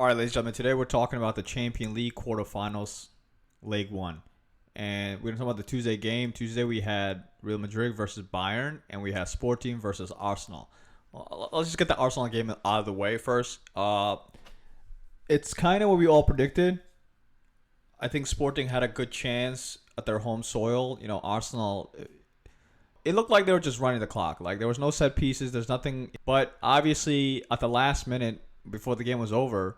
All right, ladies and gentlemen, today we're talking about the Champions League quarterfinals, Leg 1. And we're going to talk about the Tuesday game. Tuesday we had Real Madrid versus Bayern, and we had Sporting versus Arsenal. Well, let's just get the Arsenal game out of the way first. It's kind of what we all predicted. I think Sporting had a good chance at their home soil. Arsenal, it looked like they were just running the clock. Like, there was no set pieces. There's nothing. But obviously, at the last minute, before the game was over,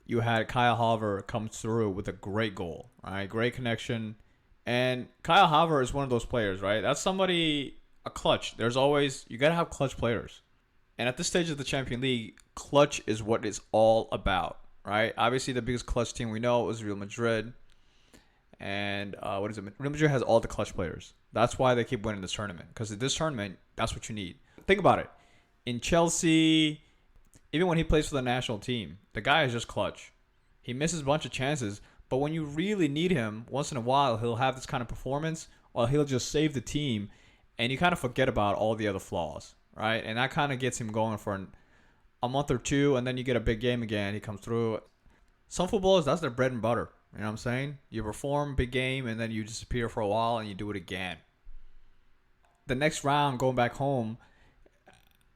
you had Kyle Havertz come through with a great goal, right? Great connection. And Kyle Havertz is one of those players, right? That's somebody, a clutch. You got to have clutch players. And at this stage of the Champions League, clutch is what it's all about, right? Obviously, the biggest clutch team we know is Real Madrid. And what is it? Real Madrid has all the clutch players. That's why they keep winning this tournament. Because in this tournament, that's what you need. Think about it. In Chelsea, even when he plays for the national team, the guy is just clutch. He misses a bunch of chances, but when you really need him, once in a while, he'll have this kind of performance, or he'll just save the team, and you kind of forget about all the other flaws, right? And that kind of gets him going for a month or two, and then you get a big game again. He comes through. Some footballers, that's their bread and butter. You know what I'm saying? You perform, big game, and then you disappear for a while, and you do it again. The next round, going back home,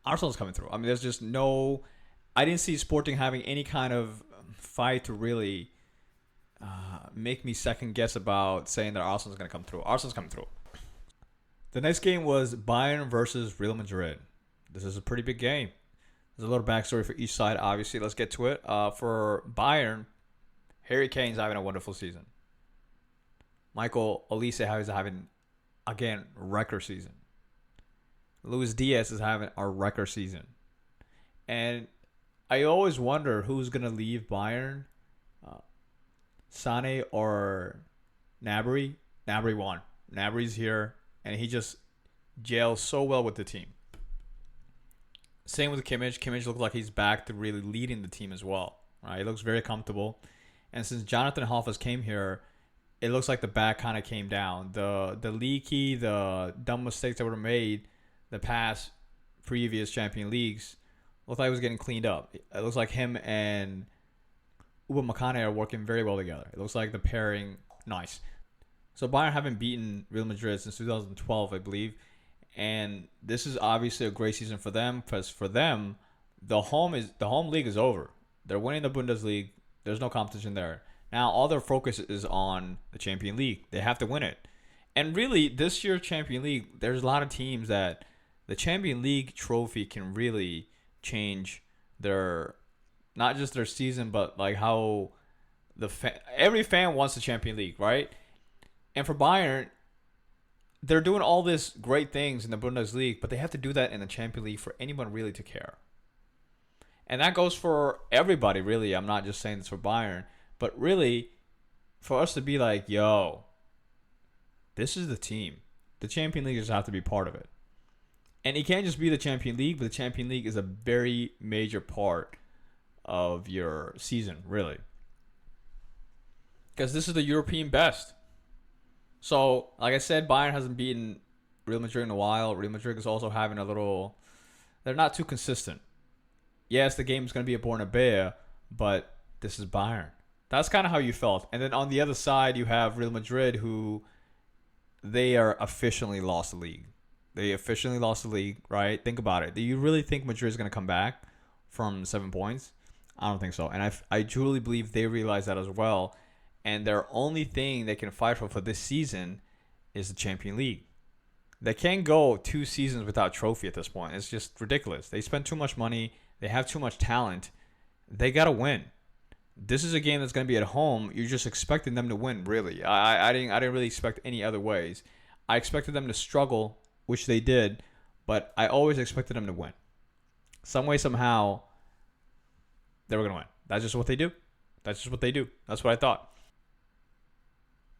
Arsenal's coming through. I mean, there's just no... I didn't see Sporting having any kind of fight to really make me second guess about saying that Arsenal's going to come through. Arsenal's coming through. The next game was Bayern versus Real Madrid. This is a pretty big game. There's a little backstory for each side, obviously. Let's get to it. For Bayern, Harry Kane's having a wonderful season. Michael Olise is having, again, record season. Luis Diaz is having a record season. And I always wonder who's going to leave Bayern, Sane or Gnabry. Gnabry won. Gnabry's here, and he just gels so well with the team. Same with Kimmich. Kimmich looks like he's back to really leading the team as well. Right? He looks very comfortable. And since Jonathan Hoffas came here, it looks like the back kind of came down. The leaky, the dumb mistakes that were made the past previous Champions Leagues looked like it was getting cleaned up. It looks like him and Upamecano are working very well together. It looks like the pairing, nice. So Bayern haven't beaten Real Madrid since 2012, I believe. And this is obviously a great season for them, because for them, the home league is over. They're winning the Bundesliga. There's no competition there. Now all their focus is on the Champions League. They have to win it. And really, this year's Champions League, there's a lot of teams that the Champions League trophy can really change their, not just their season, but like how every fan wants the Champions League, right? And for Bayern, they're doing all this great things in the Bundesliga, but they have to do that in the Champions League for anyone really to care. And that goes for everybody, really. I'm not just saying this for Bayern, but really for us to be like, yo, this is the team. The Champions League just have to be part of it. And it can't just be the Champions League, but the Champions League is a very major part of your season, really. Because this is the European best. So, like I said, Bayern hasn't beaten Real Madrid in a while. Real Madrid is also having a little... They're not too consistent. Yes, the game is going to be at Bernabeu, but this is Bayern. That's kind of how you felt. And then on the other side, you have Real Madrid, who they are officially lost the league. They officially lost the league, right? Think about it. Do you really think Madrid is going to come back from 7 points? I don't think so. And I truly believe they realize that as well. And their only thing they can fight for this season is the Champions League. They can't go 2 seasons without trophy at this point. It's just ridiculous. They spend too much money. They have too much talent. They got to win. This is a game that's going to be at home. You're just expecting them to win, really. I didn't really expect any other ways. I expected them to struggle, which they did, but I always expected them to win. Some way, somehow, they were going to win. That's just what they do. That's what I thought.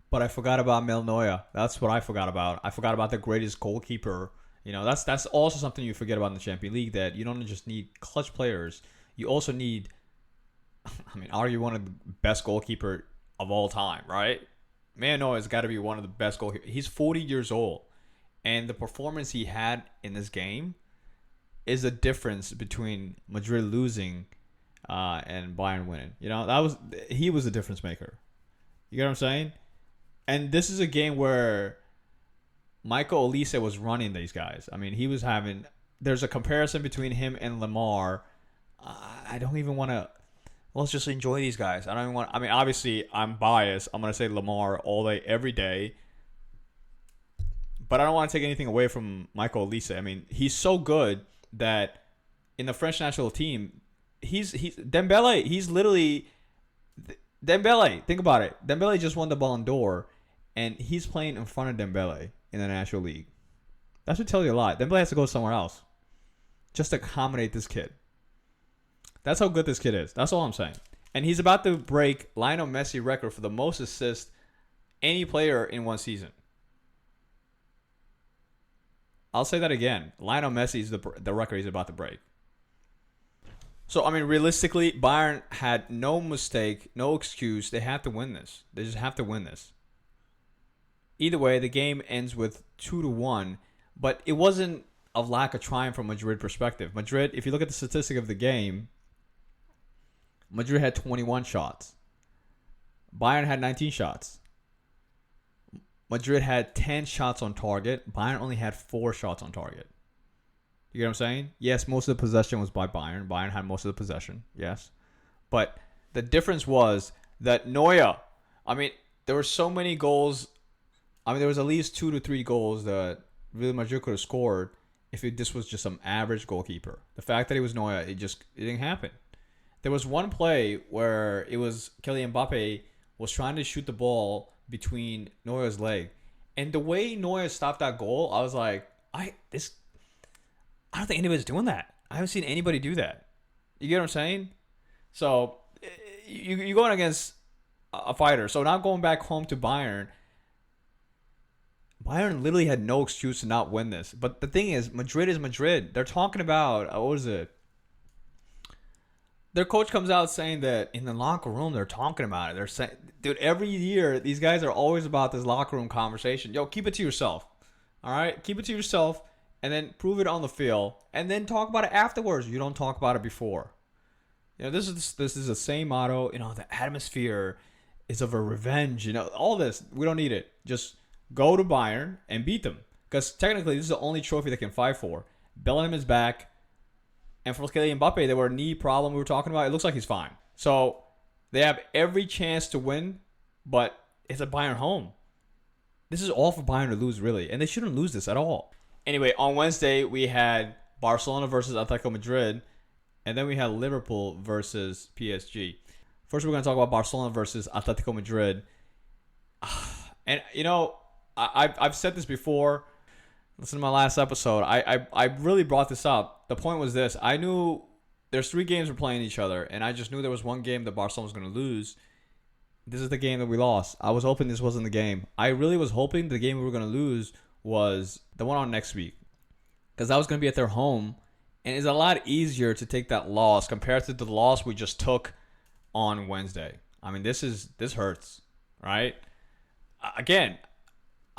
But I forgot about Mel Neuer. That's what I forgot about. I forgot about the greatest goalkeeper. That's also something you forget about in the Champions League, that you don't just need clutch players. You also need, argue one of the best goalkeeper of all time, right? Man Neuer has got to be one of the best goalkeepers. He's 40 years old. And the performance he had in this game is the difference between Madrid losing and Bayern winning. He was the difference maker. You get what I'm saying? And this is a game where Michael Olise was running these guys. I mean, he was having. There's a comparison between him and Lamar. I don't even want to. Let's just enjoy these guys. I don't even want. I mean, obviously, I'm biased. I'm gonna say Lamar all day, every day. But I don't want to take anything away from Michael Olise. I mean, he's so good that in the French national team, he's Dembele. He's literally Dembele. Think about it. Dembele just won the Ballon d'Or, and he's playing in front of Dembele in the National League. That should tell you a lot. Dembele has to go somewhere else just to accommodate this kid. That's how good this kid is. That's all I'm saying. And he's about to break Lionel Messi record for the most assists any player in one season. I'll say that again. Lionel Messi is the record he's about to break. So, I mean, realistically, Bayern had no mistake, no excuse. They have to win this. They just have to win this. Either way, the game ends with 2-1, but it wasn't a lack of triumph from Madrid perspective. Madrid, if you look at the statistic of the game, Madrid had 21 shots. Bayern had 19 shots. Madrid had 10 shots on target. Bayern only had 4 shots on target. You get what I'm saying? Yes, most of the possession was by Bayern. Bayern had most of the possession. Yes. But the difference was that Neuer, I mean, there were so many goals. I mean, there was at least 2 to 3 goals that Real Madrid could have scored if this was just some average goalkeeper. The fact that he was Neuer, it didn't happen. There was one play where it was Kylian Mbappe was trying to shoot the ball between Neuer's leg. And the way Neuer stopped that goal, I was like, I don't think anybody's doing that. I haven't seen anybody do that. You get what I'm saying? So you're going against a fighter. So now going back home to Bayern, Bayern literally had no excuse to not win this. But the thing is Madrid. They're talking about, what is it? Their coach comes out saying that in the locker room, they're talking about it. They're saying, dude, every year, these guys are always about this locker room conversation. Yo, keep it to yourself. All right? Keep it to yourself and then prove it on the field and then talk about it afterwards. You don't talk about it before. This is the same motto. The atmosphere is of a revenge. All this. We don't need it. Just go to Bayern and beat them. Because technically, this is the only trophy they can fight for. Bellingham is back. And for Kylian Mbappe, there were a knee problem we were talking about. It looks like he's fine. So they have every chance to win, but it's a Bayern home. This is all for Bayern to lose, really. And they shouldn't lose this at all. Anyway, on Wednesday, we had Barcelona versus Atletico Madrid. And then we had Liverpool versus PSG. First, we're going to talk about Barcelona versus Atletico Madrid. And, I've said this before. Listen to my last episode. I really brought this up. The point was this. I knew there's 3 games we're playing each other, and I just knew there was one game that Barcelona was going to lose. This is the game that we lost. I was hoping this wasn't the game. I really was hoping the game we were going to lose was the one on next week, because that was going to be at their home, and it's a lot easier to take that loss compared to the loss we just took on Wednesday. I mean, this hurts, right? Again,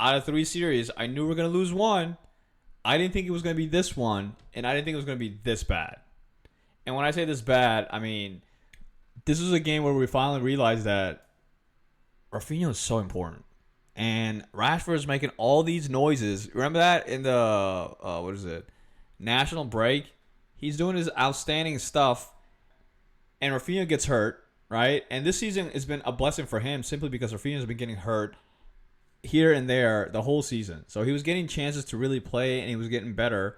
out of 3 series, I knew we were going to lose one. I didn't think it was going to be this one, and I didn't think it was going to be this bad. And when I say this bad, I mean, this was a game where we finally realized that Rafinha is so important. And Rashford is making all these noises. Remember that in the, national break? He's doing his outstanding stuff, and Rafinha gets hurt, right? And this season has been a blessing for him simply because Rafinha has been getting hurt here and there the whole season. So he was getting chances to really play, and he was getting better.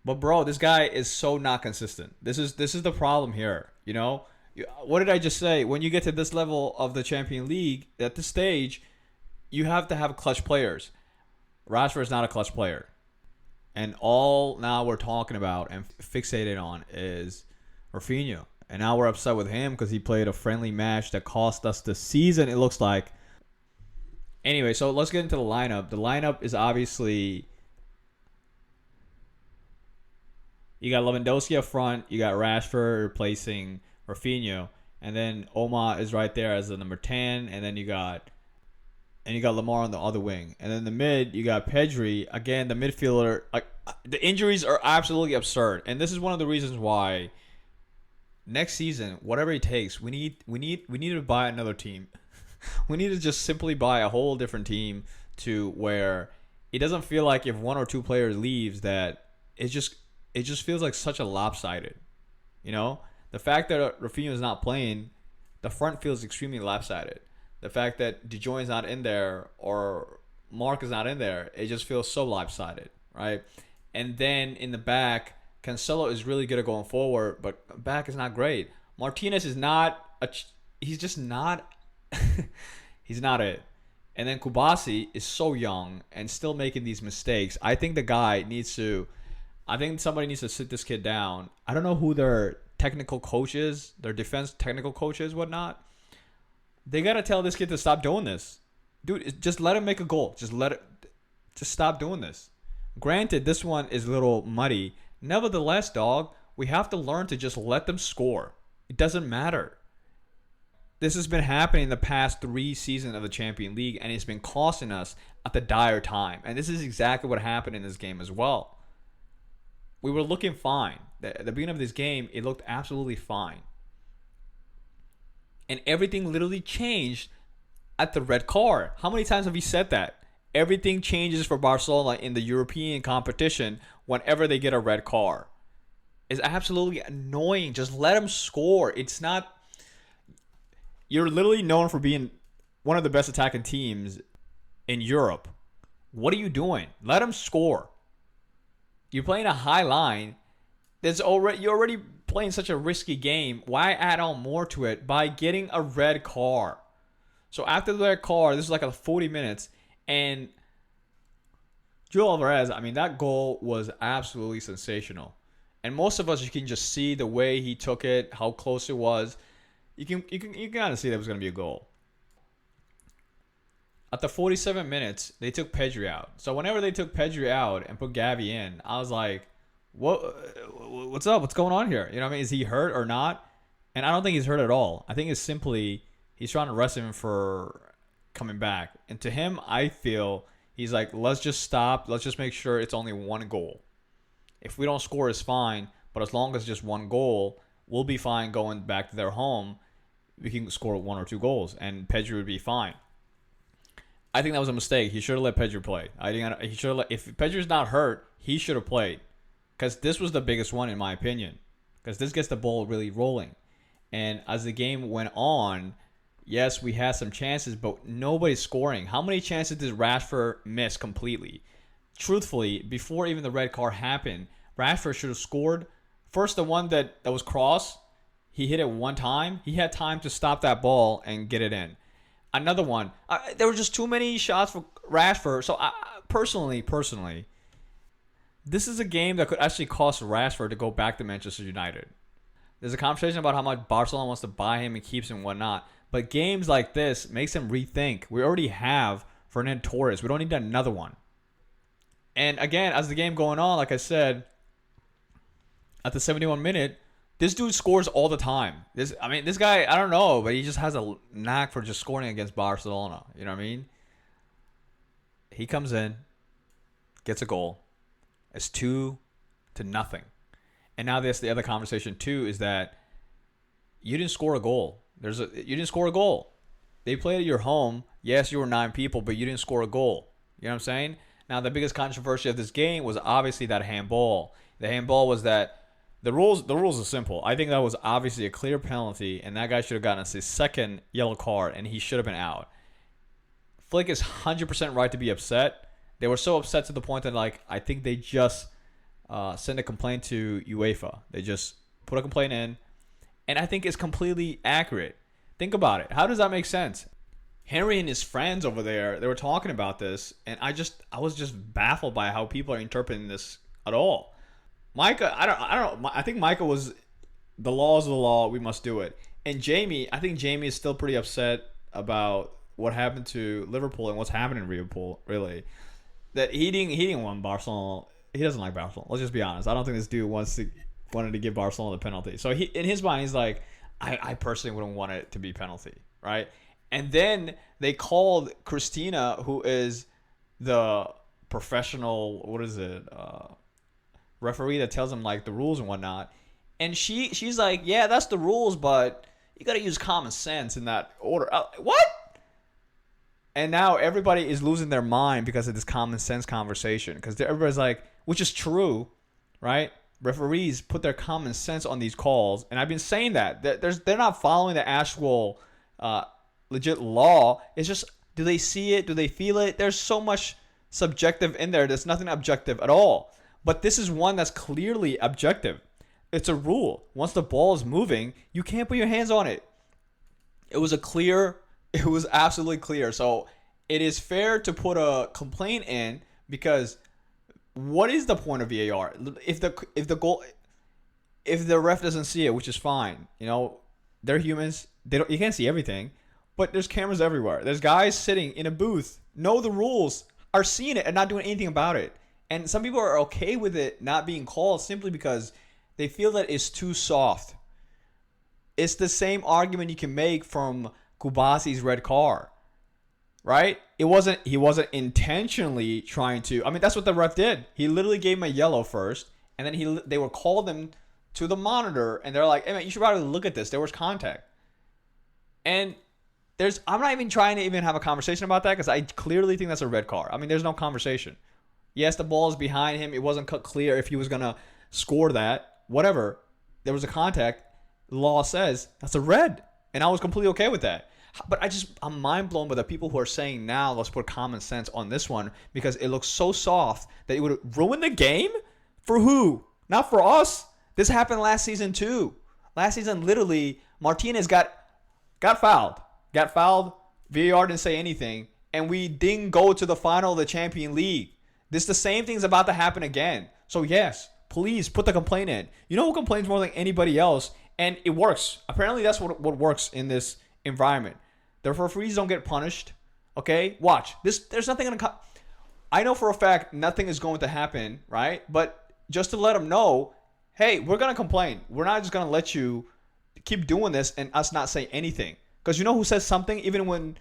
But bro, this guy is so not consistent. This is the problem here. What did I just say? When you get to this level of the Champions League at this stage, you have to have clutch players. Rashford is not a clutch player, and all now we're talking about and fixated on is Rafinha. And now we're upset with him because he played a friendly match that cost us the season, it looks like. Anyway, so let's get into the lineup. The lineup is obviously, you got Lewandowski up front, you got Rashford replacing Rafinha, and then Oma is right there as the number 10, and then you got Lamar on the other wing. And then the mid, you got Pedri. Again, the midfielder, the injuries are absolutely absurd. And this is one of the reasons why next season, whatever it takes, we need to buy another team. We need to just simply buy a whole different team to where it doesn't feel like if one or two players leaves that it just feels like such a lopsided. You know, the fact that Rafinha is not playing, the front feels extremely lopsided. The fact that De Jong is not in there or Mark is not in there, it just feels so lopsided, right? And then in the back, Cancelo is really good at going forward, but back is not great. Martinez is not he's just not he's not it. And then Kubasi is so young and still making these mistakes. I think somebody needs to sit this kid down. I don't know who their technical coach is, their defense technical coach is, whatnot. They got to tell this kid to stop doing this. Dude, just let him make a goal. Just stop doing this. Granted, this one is a little muddy. Nevertheless, dog, we have to learn to just let them score. It doesn't matter. This has been happening the past 3 seasons of the Champions League, and it's been costing us at the dire time. And this is exactly what happened in this game as well. We were looking fine. At the beginning of this game, it looked absolutely fine. And everything literally changed at the red card. How many times have we said that? Everything changes for Barcelona in the European competition whenever they get a red card. It's absolutely annoying. Just let them score. It's not... You're literally known for being one of the best attacking teams in Europe. What are you doing? Let them score. You're playing a high line. You're already playing such a risky game. Why add on more to it by getting a red card? So after the red card, this is like a 40 minutes, and Joel Alvarez, I mean, that goal was absolutely sensational. And most of us, you can just see the way he took it, how close it was. You can kind of see that it was going to be a goal. At the 47 minutes, they took Pedri out. So whenever they took Pedri out and put Gavi in, I was like, what's up? What's going on here? You know what I mean? Is he hurt or not? And I don't think he's hurt at all. I think it's simply he's trying to rest him for coming back. And to him, I feel he's like, let's just stop. Let's just make sure it's only one goal. If we don't score, it's fine. But as long as just one goal, we'll be fine going back to their home. We can score 1 or 2 goals, and Pedri would be fine. I think that was a mistake. He should have let Pedri play. He should have if Pedri's not hurt, he should have played, because this was the biggest one in my opinion. Because this gets the ball really rolling, and as the game went on, yes, we had some chances, but nobody's scoring. How many chances did Rashford miss completely? Truthfully, before even the red card happened, Rashford should have scored. First, the one that was crossed. He hit it one time. He had time to stop that ball and get it in. Another one. There were just too many shots for Rashford. So personally, this is a game that could actually cost Rashford to go back to Manchester United. There's a conversation about how much Barcelona wants to buy him and keeps him and whatnot. But games like this makes him rethink. We already have Fernando Torres. We don't need another one. And again, as the game going on, like I said, at the 71 minute, this dude scores all the time. This guy, I don't know, but he just has a knack for just scoring against Barcelona. You know what I mean? He comes in, gets a goal. It's 2-0. And now there's the other conversation too, is that you didn't score a goal. You didn't score a goal. They played at your home. Yes, you were 9 people, but you didn't score a goal. You know what I'm saying? Now the biggest controversy of this game was obviously that handball. The handball was that the rules are simple. I think that was obviously a clear penalty, and that guy should have gotten his second yellow card, and he should have been out. Flick is 100% right to be upset. They were so upset to the point that, like, I think they just sent a complaint to UEFA. They just put a complaint in, and I think it's completely accurate. Think about it. How does that make sense? Henry and his friends over there, they were talking about this, and I was just baffled by how people are interpreting this at all. Micah, I don't know. I think Micah was the law is the law. We must do it. And Jamie, I think Jamie is still pretty upset about what happened to Liverpool and what's happening in Liverpool. Really, that he didn't want Barcelona. He doesn't like Barcelona. Let's just be honest. I don't think this dude wanted to give Barcelona the penalty. So he, in his mind, he's like, I personally wouldn't want it to be penalty, right? And then they called Christina, who is the professional, referee that tells them like the rules and whatnot. And she's like, yeah, that's the rules, but you got to use common sense in that order. What? And now everybody is losing their mind because of this common sense conversation. Because everybody's like, which is true, right? Referees put their common sense on these calls. And I've been saying that. They're not following the actual legit law. It's just, do they see it? Do they feel it? There's so much subjective in there. There's nothing objective at all. But this is one that's clearly objective. It's a rule. Once the ball is moving, you can't put your hands on it. It was absolutely clear. So it is fair to put a complaint in, because what is the point of VAR? If the ref doesn't see it, which is fine, they're humans. You can't see everything, but there's cameras everywhere. There's guys sitting in a booth, know the rules, are seeing it and not doing anything about it. And some people are okay with it not being called simply because they feel that it's too soft. It's the same argument you can make from Kubasi's red card, right? He wasn't intentionally trying to. I mean, that's what the ref did. He literally gave him a yellow first, and then they were called them to the monitor, and they're like, "Hey man, you should probably look at this. There was contact." And I'm not even trying to even have a conversation about that, because I clearly think that's a red card. I mean, there's no conversation. Yes, the ball is behind him. It wasn't cut clear if he was gonna score that. Whatever. There was a contact. The law says that's a red. And I was completely okay with that. But I'm mind blown by the people who are saying now, let's put common sense on this one, because it looks so soft that it would ruin the game? For who? Not for us. This happened last season too. Last season, literally, Martinez got fouled. Got fouled. VAR didn't say anything. And we didn't go to the final of the Champions League. The same thing's about to happen again. So yes, please put the complaint in. You know who complains more than anybody else? And it works. Apparently that's what works in this environment. The referees don't get punished. Okay? Watch. There's nothing going to... I know for a fact nothing is going to happen, right? But just to let them know, hey, we're going to complain. We're not just going to let you keep doing this and us not say anything. Because you know who says something even when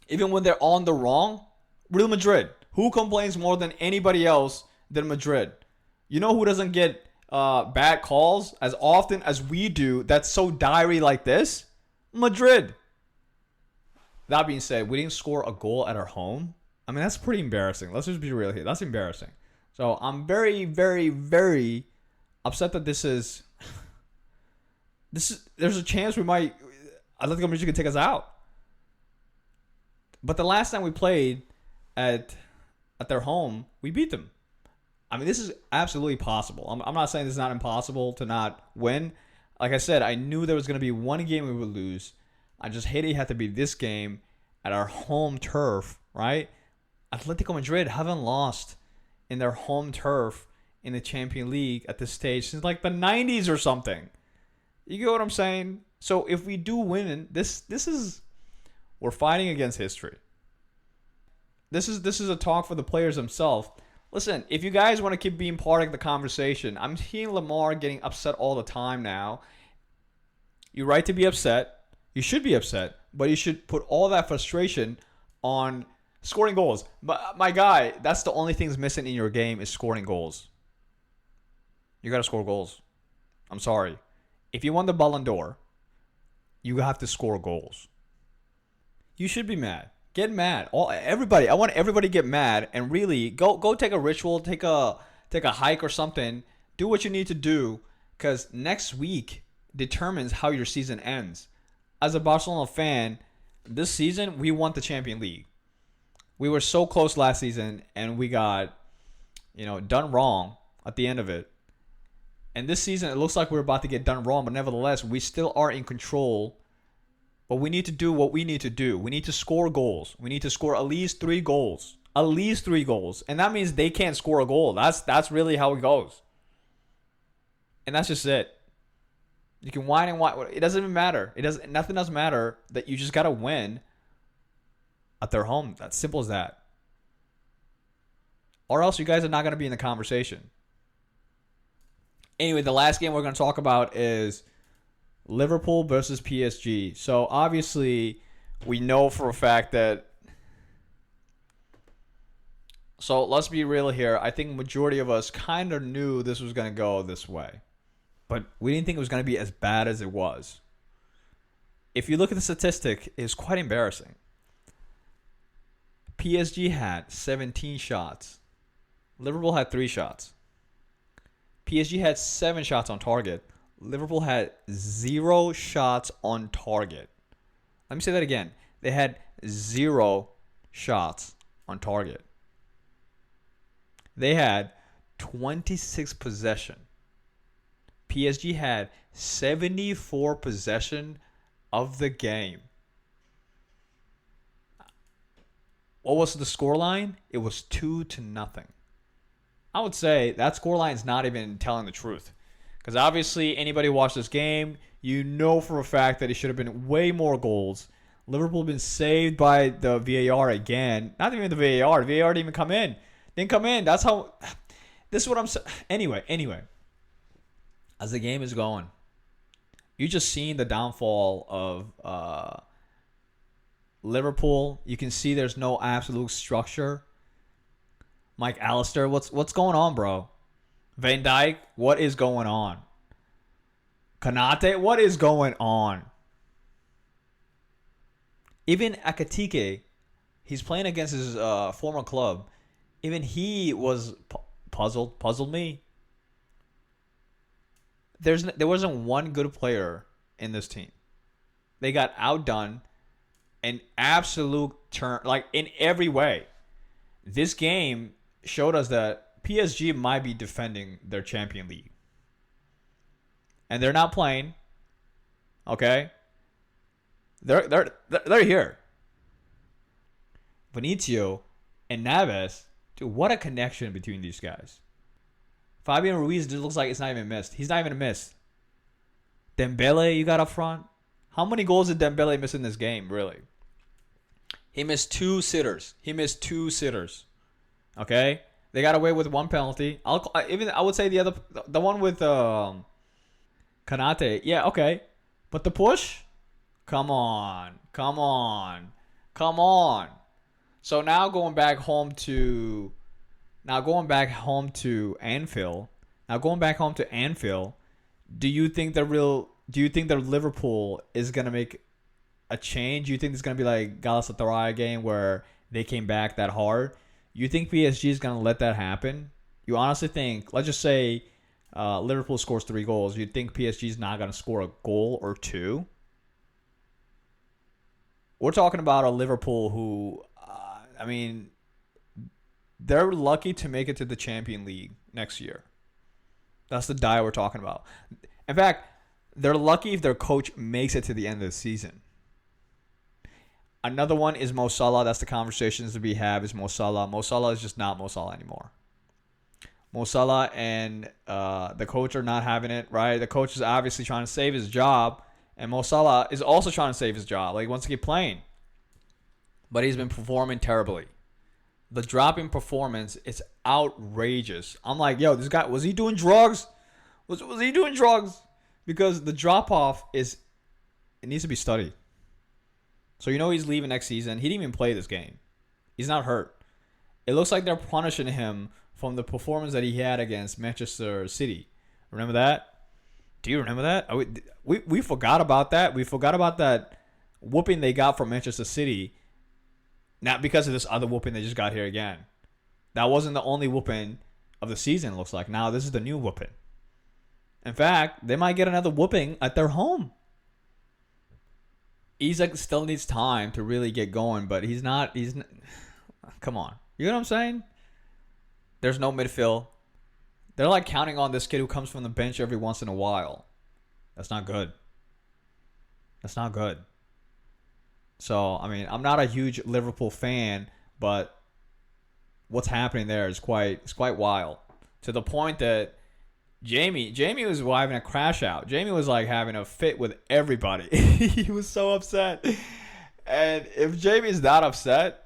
they're on the wrong? Real Madrid. Who complains more than anybody else than Madrid? You know who doesn't get bad calls as often as we do, that's so diary like this? Madrid. That being said, we didn't score a goal at our home. I mean, that's pretty embarrassing. Let's just be real here. That's embarrassing. So I'm very, very, very upset that this is. There's a chance Atletico Madrid could take us out. But the last time we played at their home, we beat them. I mean, this is absolutely possible. I'm not saying it's not impossible to not win. Like I said, I knew there was going to be one game we would lose. I just hated it had to be this game at our home turf, right? Atletico Madrid haven't lost in their home turf in the Champions League at this stage since like the 90s or something. You get what I'm saying? So if we do win, we're fighting against history. This is a talk for the players themselves. Listen, if you guys want to keep being part of the conversation, I'm seeing Lamar getting upset all the time now. You're right to be upset. You should be upset, but you should put all that frustration on scoring goals. But my guy, that's the only thing that's missing in your game is scoring goals. You got to score goals. I'm sorry. If you won the Ballon d'Or, you have to score goals. You should be mad. Get mad. Everybody. I want everybody to get mad and really go take a ritual, take a hike or something. Do what you need to do, because next week determines how your season ends. As a Barcelona fan, this season we won the Champions League. We were so close last season and we got, done wrong at the end of it. And this season it looks like we're about to get done wrong, but nevertheless, we still are in control. But we need to do what we need to do. We need to score goals. We need to score at least 3 goals. At least 3 goals. And that means they can't score a goal. That's really how it goes. And that's just it. You can whine and whine. It doesn't even matter. Nothing does matter. That you just got to win at their home. That's simple as that. Or else you guys are not going to be in the conversation. Anyway, the last game we're going to talk about is Liverpool versus PSG. So obviously, we know for a fact that. So let's be real here. I think majority of us kind of knew this was going to go this way. but we didn't think it was going to be as bad as it was. If you look at the statistic, it's quite embarrassing. PSG had 17 shots. Liverpool had 3 shots. PSG had 7 shots on target. Liverpool had 0 shots on target. Let me say that again. They had 0 shots on target. They had 26 possession. PSG had 74 possession of the game. What was the scoreline? It was 2-0. I would say that scoreline is not even telling the truth. Because obviously, anybody watched this game, you know for a fact that it should have been way more goals. Liverpool been saved by the VAR again. Not even the VAR. The VAR didn't even come in. Didn't come in. That's how... This is what I'm saying. Anyway. As the game is going, you just seen the downfall of Liverpool. You can see there's no absolute structure. Mike Allister, what's going on, bro? Van Dijk, what is going on? Konate, what is going on? Even Akatike, he's playing against his former club. Even he was puzzled me. There wasn't one good player in this team. They got outdone in absolute turn, like in every way. This game showed us that PSG might be defending their Champions League. And they're not playing. Okay? They're here. Benicio and Navas, dude, what a connection between these guys. Fabian Ruiz just looks like it's not even missed. He's not even a miss. Dembele, you got up front. How many goals did Dembele miss in this game, really? He missed 2 sitters. Okay? They got away with 1 penalty. I would say the one with Konate. Yeah, okay. But the push? Come on. So now going back home to Anfield. Do you think that Liverpool is gonna make a change? Do you think it's gonna be like Galatasaray game where they came back that hard? You think PSG is gonna let that happen? You honestly think? Let's just say Liverpool scores 3 goals. You think PSG is not gonna score a goal or 2? We're talking about a Liverpool who, they're lucky to make it to the Champions League next year. That's the die we're talking about. In fact, they're lucky if their coach makes it to the end of the season. Another one is Mo Salah. That's the conversations that we have is Mo Salah. Mo Salah is just not Mo Salah anymore. Mo Salah and the coach are not having it, right? The coach is obviously trying to save his job, and Mo Salah is also trying to save his job. Like, he wants to keep playing. But he's been performing terribly. The drop in performance is outrageous. I'm like, yo, this guy, was he doing drugs? Was he doing drugs? Because the drop-off it needs to be studied. So you know he's leaving next season. He didn't even play this game. He's not hurt. It looks like they're punishing him from the performance that he had against Manchester City. Remember that? Do you remember that? We forgot about that. We forgot about that whooping they got from Manchester City. Not because of this other whooping they just got here again. That wasn't the only whooping of the season, it looks like. Now this is the new whooping. In fact, they might get another whooping at their home. Isak still needs time to really get going, but he's not. Come on. You know what I'm saying? There's no midfield. They're like counting on this kid who comes from the bench every once in a while. That's not good. So, I'm not a huge Liverpool fan, but what's happening there is quite wild. To the point that Jamie was having a crash out. Jamie was like having a fit with everybody. He was so upset. And if Jamie's not upset,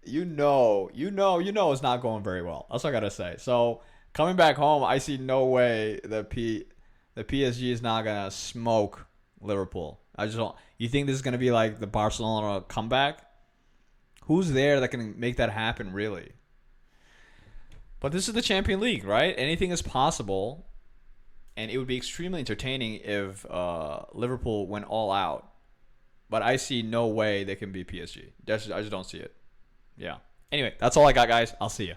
you know it's not going very well. That's what I gotta say. So coming back home, I see no way that the PSG is not gonna smoke Liverpool. I just don't. You think this is gonna be like the Barcelona comeback? Who's there that can make that happen, really? But this is the Champions League, right? Anything is possible. and it would be extremely entertaining if Liverpool went all out. But I see no way they can beat PSG. I just don't see it. Yeah. Anyway, that's all I got, guys. I'll see you.